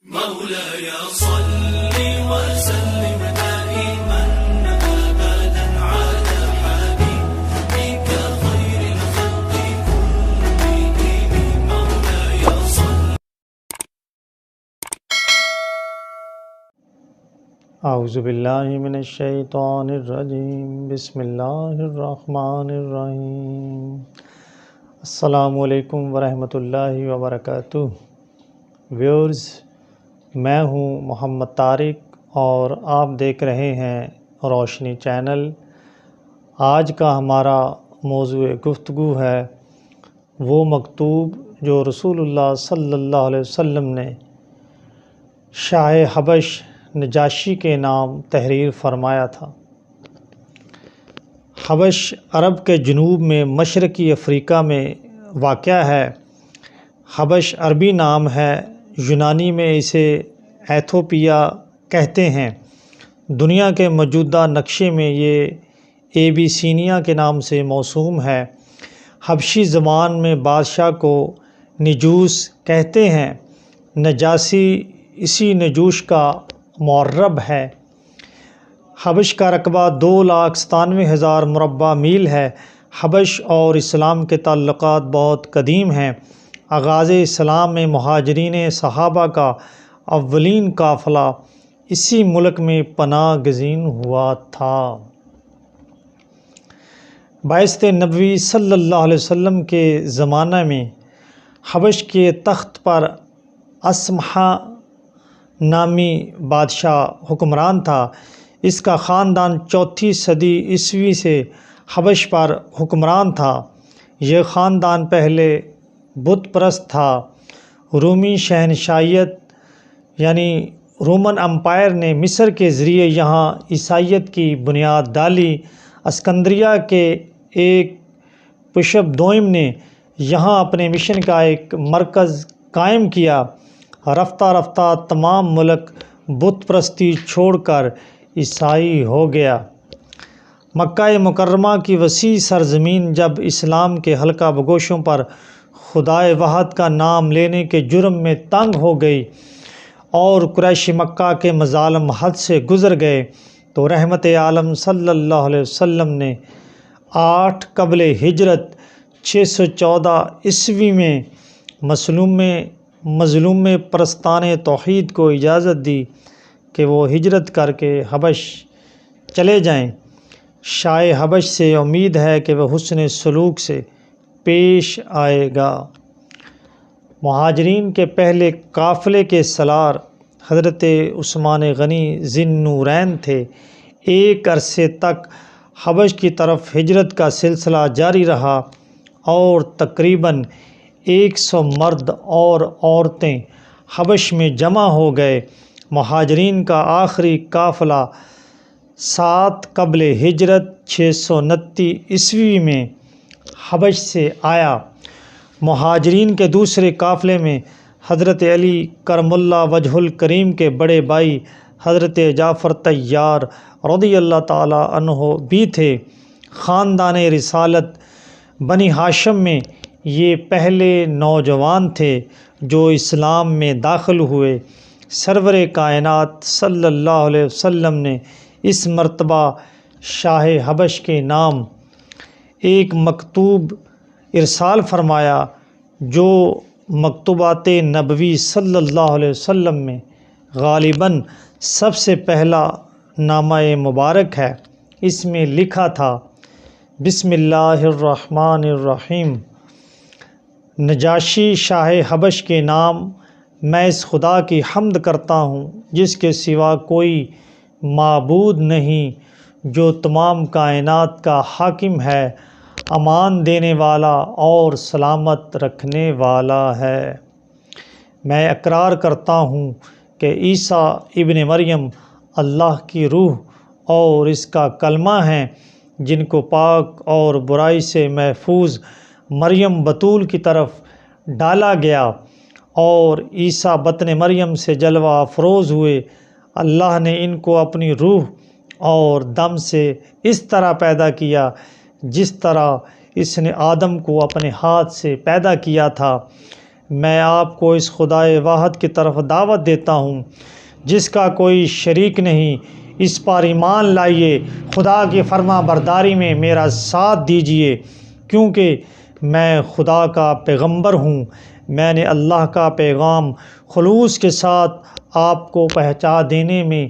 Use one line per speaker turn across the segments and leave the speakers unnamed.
مولاي صل وسلم دائما أبدا على حبيبك خير الخلق كلهم مولاي صل.
اعوذ باللہ من الشیطان الرجیم، بسم اللہ الرحمن الرحیم۔ السلام علیکم ورحمۃ اللہ وبرکاتہ۔ ویورز، میں ہوں محمد طارق اور آپ دیکھ رہے ہیں روشنی چینل۔ آج کا ہمارا موضوع گفتگو ہے وہ مکتوب جو رسول اللہ صلی اللہ علیہ وسلم نے شاہ حبش نجاشی کے نام تحریر فرمایا تھا۔ حبش عرب کے جنوب میں مشرقی افریقہ میں واقع ہے۔ حبش عربی نام ہے، یونانی میں اسے ایتھوپیا کہتے ہیں۔ دنیا کے موجودہ نقشے میں یہ ایبیسینیا کے نام سے موسوم ہے۔ حبشی زبان میں بادشاہ کو نجوس کہتے ہیں۔ نجاسی اسی نجوش کا معرب ہے۔ حبش کا رقبہ 2,97,000 مربع میل ہے۔ حبش اور اسلام کے تعلقات بہت قدیم ہیں۔ آغاز اسلام میں مہاجرین صحابہ کا اولین قافلہ اسی ملک میں پناہ گزین ہوا تھا۔ بعثت نبوی صلی اللہ علیہ وسلم کے زمانہ میں حبش کے تخت پر اسمحہ نامی بادشاہ حکمران تھا۔ اس کا خاندان 4 صدی عیسوی سے حبش پر حکمران تھا۔ یہ خاندان پہلے بت پرست تھا۔ رومی شہنشاہیت یعنی رومن امپائر نے مصر کے ذریعے یہاں عیسائیت کی بنیاد ڈالی۔ اسکندریہ کے ایک بشپ دوئم نے یہاں اپنے مشن کا ایک مرکز قائم کیا۔ رفتہ رفتہ تمام ملک بت پرستی چھوڑ کر عیسائی ہو گیا۔ مکہ مکرمہ کی وسیع سرزمین جب اسلام کے حلقہ بگوشوں پر خدائے واحد کا نام لینے کے جرم میں تنگ ہو گئی اور قریش مکہ کے مظالم حد سے گزر گئے تو رحمت عالم صلی اللہ علیہ وسلم نے 8 قبل ہجرت 614 عیسوی میں مظلوم پرستان توحید کو اجازت دی کہ وہ ہجرت کر کے حبش چلے جائیں۔ شاہ حبش سے امید ہے کہ وہ حسن سلوک سے پیش آئے گا۔ مہاجرین کے پہلے قافلے کے سالار حضرت عثمان غنی ذی النورین تھے۔ ایک عرصے تک حبش کی طرف ہجرت کا سلسلہ جاری رہا اور تقریباً 100 مرد اور عورتیں حبش میں جمع ہو گئے۔ مہاجرین کا آخری قافلہ 7 قبل ہجرت 629 عیسوی میں حبش سے آیا۔ مہاجرین کے دوسرے قافلے میں حضرت علی کرم اللہ وجہ الکریم کے بڑے بھائی حضرت جعفر طیار رضی اللہ تعالی عنہ بھی تھے۔ خاندان رسالت بنی ہاشم میں یہ پہلے نوجوان تھے جو اسلام میں داخل ہوئے۔ سرور کائنات صلی اللہ علیہ وسلم نے اس مرتبہ شاہ حبش کے نام ایک مکتوب ارسال فرمایا جو مکتوبات نبوی صلی اللہ علیہ وسلم میں غالباً سب سے پہلا نامہ مبارک ہے۔ اس میں لکھا تھا: بسم اللہ الرحمن الرحیم۔ نجاشی شاہ حبش کے نام، میں اس خدا کی حمد کرتا ہوں جس کے سوا کوئی معبود نہیں، جو تمام کائنات کا حاکم ہے، امان دینے والا اور سلامت رکھنے والا ہے۔ میں اقرار کرتا ہوں کہ عیسیٰ ابن مریم اللہ کی روح اور اس کا کلمہ ہیں، جن کو پاک اور برائی سے محفوظ مریم بتول کی طرف ڈالا گیا اور عیسیٰ بطن مریم سے جلوہ افروز ہوئے۔ اللہ نے ان کو اپنی روح اور دم سے اس طرح پیدا کیا جس طرح اس نے آدم کو اپنے ہاتھ سے پیدا کیا تھا۔ میں آپ کو اس خدائے واحد کی طرف دعوت دیتا ہوں جس کا کوئی شریک نہیں، اس پر ایمان لائیے، خدا کی فرما برداری میں میرا ساتھ دیجیے، کیونکہ میں خدا کا پیغمبر ہوں۔ میں نے اللہ کا پیغام خلوص کے ساتھ آپ کو پہنچا دینے میں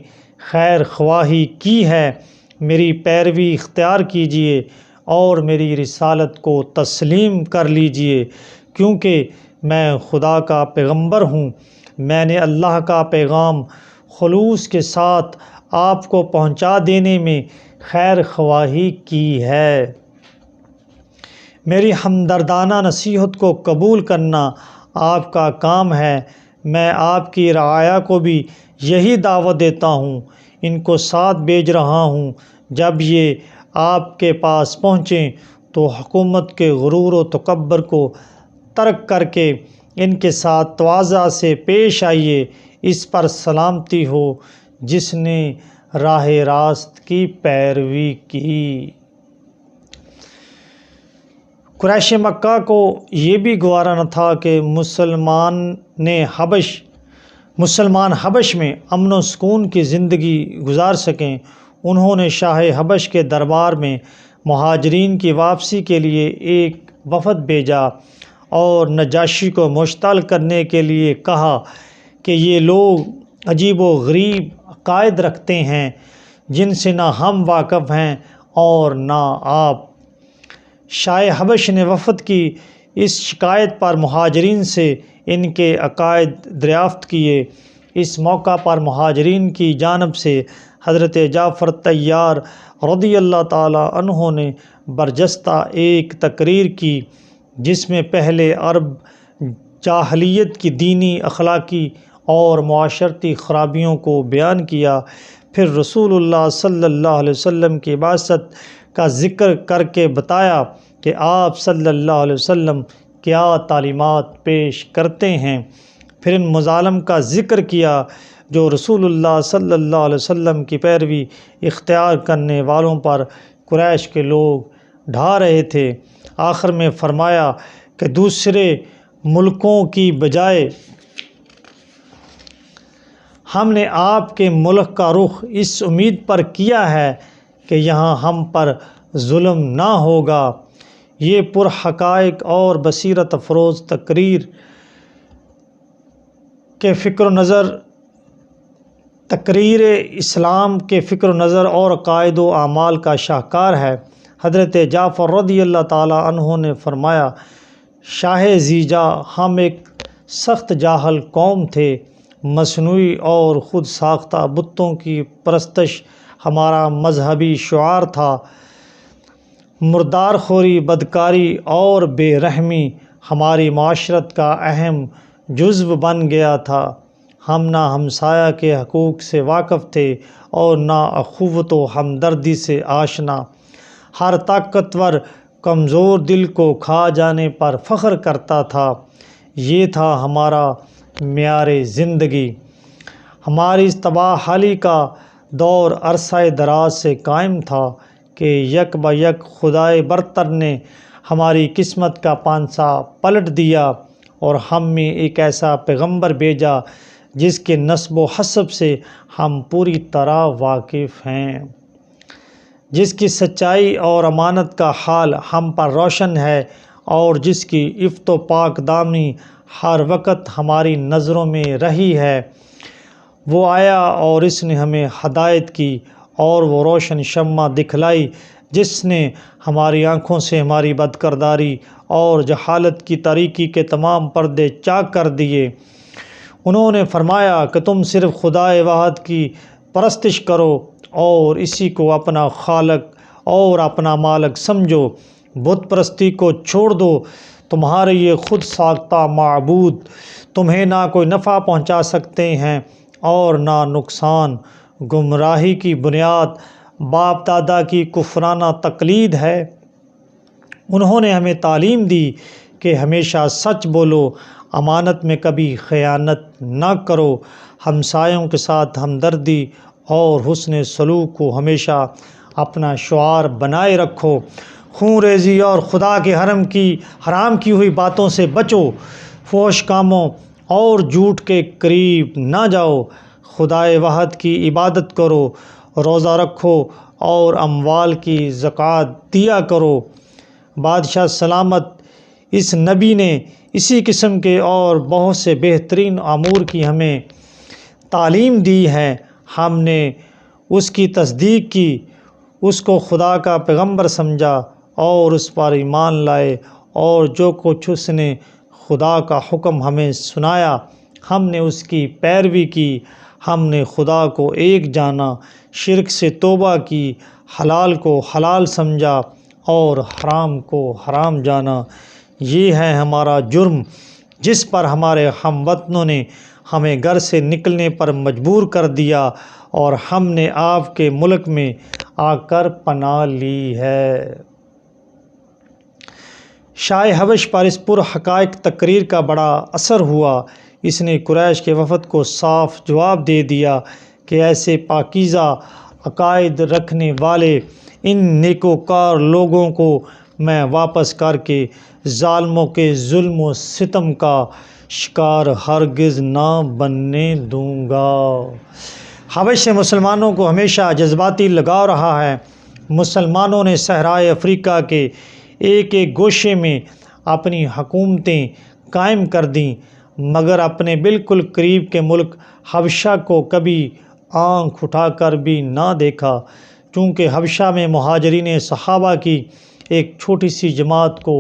خیر خواہی کی ہے۔ میری پیروی اختیار کیجیے اور میری رسالت کو تسلیم کر لیجیے، کیونکہ میں خدا کا پیغمبر ہوں۔ میں نے اللہ کا پیغام خلوص کے ساتھ آپ کو پہنچا دینے میں خیر خواہی کی ہے۔ میری ہمدردانہ نصیحت کو قبول کرنا آپ کا کام ہے۔ میں آپ کی رعایا کو بھی یہی دعوت دیتا ہوں۔ ان کو ساتھ بھیج رہا ہوں۔ جب یہ آپ کے پاس پہنچیں تو حکومت کے غرور و تکبر کو ترک کر کے ان کے ساتھ تواضع سے پیش آئیے۔ اس پر سلامتی ہو جس نے راہ راست کی پیروی کی۔ قریش مکہ کو یہ بھی گوارا نہ تھا کہ مسلمان حبش میں امن و سکون کی زندگی گزار سکیں۔ انہوں نے شاہ حبش کے دربار میں مہاجرین کی واپسی کے لیے ایک وفد بھیجا اور نجاشی کو مشتعل کرنے کے لیے کہا کہ یہ لوگ عجیب و غریب عقائد رکھتے ہیں جن سے نہ ہم واقف ہیں اور نہ آپ۔ شاہ حبش نے وفد کی اس شکایت پر مہاجرین سے ان کے عقائد دریافت کیے۔ اس موقع پر مہاجرین کی جانب سے حضرت جعفر طیار رضی اللہ تعالی عنہ نے برجستہ ایک تقریر کی جس میں پہلے عرب جاہلیت کی دینی، اخلاقی اور معاشرتی خرابیوں کو بیان کیا، پھر رسول اللہ صلی اللہ علیہ وسلم کی بعثت کا ذکر کر کے بتایا کہ آپ صلی اللہ علیہ وسلم کیا تعلیمات پیش کرتے ہیں، پھر ان مظالم کا ذکر کیا جو رسول اللہ صلی اللہ علیہ وسلم کی پیروی اختیار کرنے والوں پر قریش کے لوگ ڈھا رہے تھے۔ آخر میں فرمایا کہ دوسرے ملکوں کی بجائے ہم نے آپ کے ملک کا رخ اس امید پر کیا ہے کہ یہاں ہم پر ظلم نہ ہوگا۔ یہ پرحقائق اور بصیرت افروز تقریر اسلام کے فکر و نظر اور عقائد و اعمال کا شاہکار ہے۔ حضرت جعفر رضی اللہ تعالیٰ عنہ نے فرمایا، شاہ زیجا، ہم ایک سخت جاہل قوم تھے۔ مصنوعی اور خود ساختہ بتوں کی پرستش ہمارا مذہبی شعار تھا۔ مردار خوری، بدکاری اور بے رحمی ہماری معاشرت کا اہم جزو بن گیا تھا۔ ہم نہ ہمسایہ کے حقوق سے واقف تھے اور نہ اخوت و ہمدردی سے آشنا۔ ہر طاقتور کمزور دل کو کھا جانے پر فخر کرتا تھا۔ یہ تھا ہمارا معیار زندگی۔ ہماری اس تباہ حالی کا دور عرصہ دراز سے قائم تھا کہ یک بہ یک خدائے برتر نے ہماری قسمت کا پانسا پلٹ دیا اور ہم میں ایک ایسا پیغمبر بھیجا جس کے نسب و حسب سے ہم پوری طرح واقف ہیں، جس کی سچائی اور امانت کا حال ہم پر روشن ہے اور جس کی عفت و پاک دامنی ہر وقت ہماری نظروں میں رہی ہے۔ وہ آیا اور اس نے ہمیں ہدایت کی اور وہ روشن شمع دکھلائی جس نے ہماری آنکھوں سے ہماری بدکرداری اور جہالت کی تاریکی کے تمام پردے چاک کر دیے۔ انہوں نے فرمایا کہ تم صرف خدائے واحد کی پرستش کرو اور اسی کو اپنا خالق اور اپنا مالک سمجھو، بت پرستی کو چھوڑ دو۔ تمہارے یہ خود ساختہ معبود تمہیں نہ کوئی نفع پہنچا سکتے ہیں اور نہ نقصان۔ گمراہی کی بنیاد باپ دادا کی کفرانہ تقلید ہے۔ انہوں نے ہمیں تعلیم دی کہ ہمیشہ سچ بولو، امانت میں کبھی خیانت نہ کرو، ہمسایوں کے ساتھ ہمدردی اور حسن سلوک کو ہمیشہ اپنا شعار بنائے رکھو، خون ریزی اور خدا کے حرام کی ہوئی باتوں سے بچو، فحش کاموں اور جھوٹ کے قریب نہ جاؤ، خدائے واحد کی عبادت کرو، روزہ رکھو اور اموال کی زکوٰۃ دیا کرو۔ بادشاہ سلامت اس نبی نے اسی قسم کے اور بہت سے بہترین امور کی ہمیں تعلیم دی ہے۔ ہم نے اس کی تصدیق کی، اس کو خدا کا پیغمبر سمجھا اور اس پر ایمان لائے، اور جو کچھ اس نے خدا کا حکم ہمیں سنایا ہم نے اس کی پیروی کی۔ ہم نے خدا کو ایک جانا، شرک سے توبہ کی، حلال کو حلال سمجھا اور حرام کو حرام جانا۔ یہ ہے ہمارا جرم جس پر ہمارے ہم وطنوں نے ہمیں گھر سے نکلنے پر مجبور کر دیا اور ہم نے آپ کے ملک میں آ کر پناہ لی ہے۔ شاہ حبش پر اس پر حقائق تقریر کا بڑا اثر ہوا۔ اس نے قریش کے وفد کو صاف جواب دے دیا کہ ایسے پاکیزہ عقائد رکھنے والے ان نیکوکار لوگوں کو میں واپس کر کے ظالموں کے ظلم و ستم کا شکار ہرگز نہ بننے دوں گا۔ حبش سے مسلمانوں کو ہمیشہ جذباتی لگاؤ رہا ہے۔ مسلمانوں نے صحرائے افریقہ کے ایک ایک گوشے میں اپنی حکومتیں قائم کر دیں، مگر اپنے بالکل قریب کے ملک حبشہ کو کبھی آنکھ اٹھا کر بھی نہ دیکھا، چونکہ حبشہ میں مہاجرین صحابہ کی ایک چھوٹی سی جماعت کو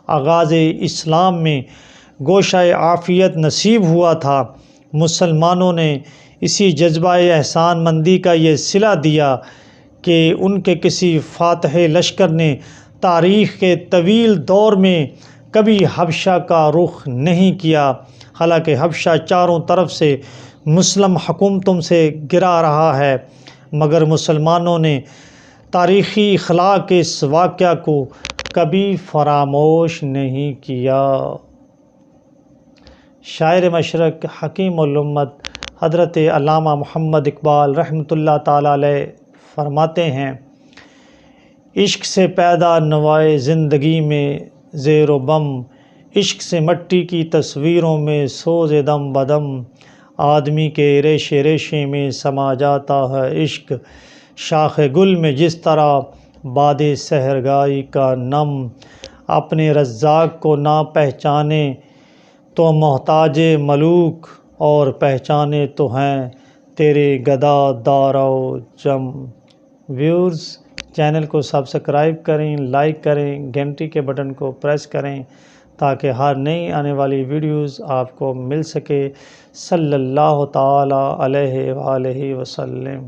آغاز اسلام میں گوشہ عافیت نصیب ہوا تھا۔ مسلمانوں نے اسی جذبہ احسان مندی کا یہ صلہ دیا کہ ان کے کسی فاتح لشکر نے تاریخ کے طویل دور میں کبھی حبشہ کا رخ نہیں کیا، حالانکہ حبشہ چاروں طرف سے مسلم حکومتوں سے گھرا رہا ہے، مگر مسلمانوں نے تاریخی اخلاق کے اس واقعہ کو کبھی فراموش نہیں کیا۔ شاعر مشرق حکیم الامت حضرت علامہ محمد اقبال رحمۃ اللہ تعالیٰ علیہ فرماتے ہیں، عشق سے پیدا نوائے زندگی میں زیر و بم، عشق سے مٹی کی تصویروں میں سوز دم بدم، آدمی کے ریشے ریشے میں سما جاتا ہے عشق، شاخ گل میں جس طرح باد سحرگائی کا نم، اپنے رزاق کو نہ پہچانے تو محتاج ملوک، اور پہچانے تو ہیں تیرے گدا دارو جم۔ ویورز، چینل کو سبسکرائب کریں، لائک کریں، گھنٹی کے بٹن کو پریس کریں تاکہ ہر نئی آنے والی ویڈیوز آپ کو مل سکے۔ صلی اللہ تعالیٰ علیہ وآلہ وسلم۔